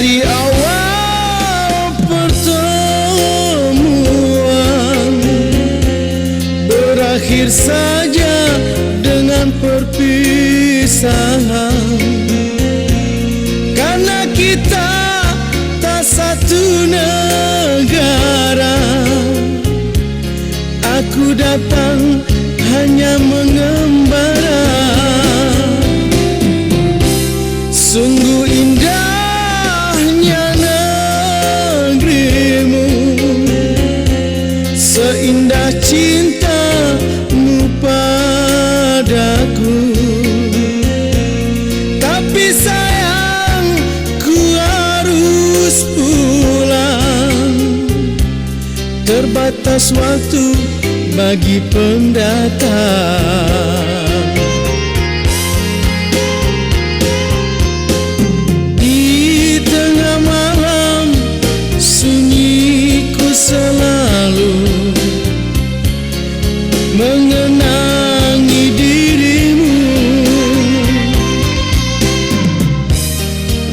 Dari awal pertemuan berakhir saja dengan perpisahan. Karena kita tak satu negara, aku datang hanya mengembara. Sungguh indahnya negerimu, seindah cintamu padaku. Tapi sayang, ku harus pulang. Terbatas waktu bagi pendatang. Selalu mengenangi dirimu,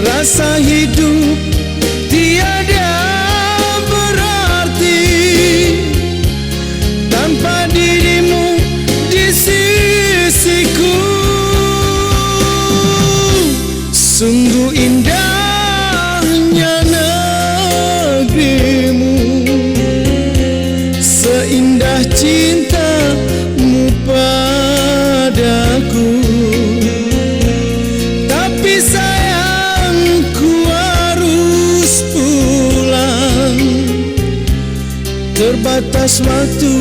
rasa hidup tiada berarti tanpa dirimu di sisiku. Sungguh indahnya negerimu, seindah cintamu padaku. Tapi sayang, ku harus pulang. Terbatas waktu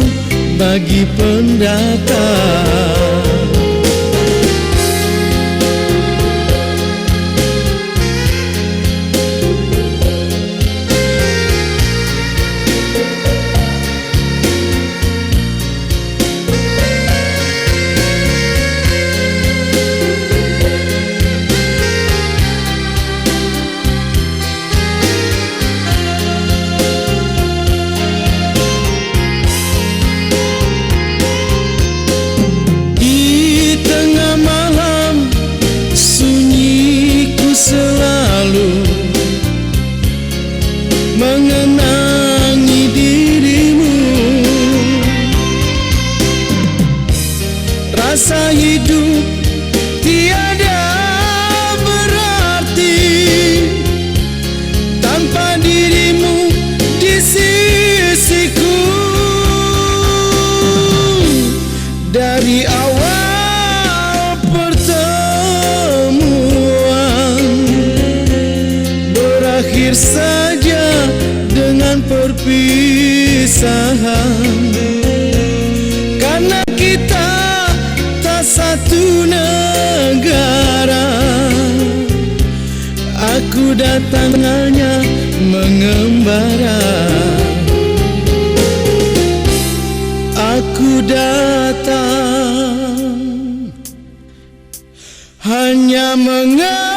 bagi pendatang. Selalu mengenangi dirimu, rasa hidup tiada berarti tanpa dirimu di sisiku. Dari awal pertemuan berakhir saja dengan perpisahan. Karena kita tak satu negara, aku datang hanya mengembara. Aku datang hanya mengembara.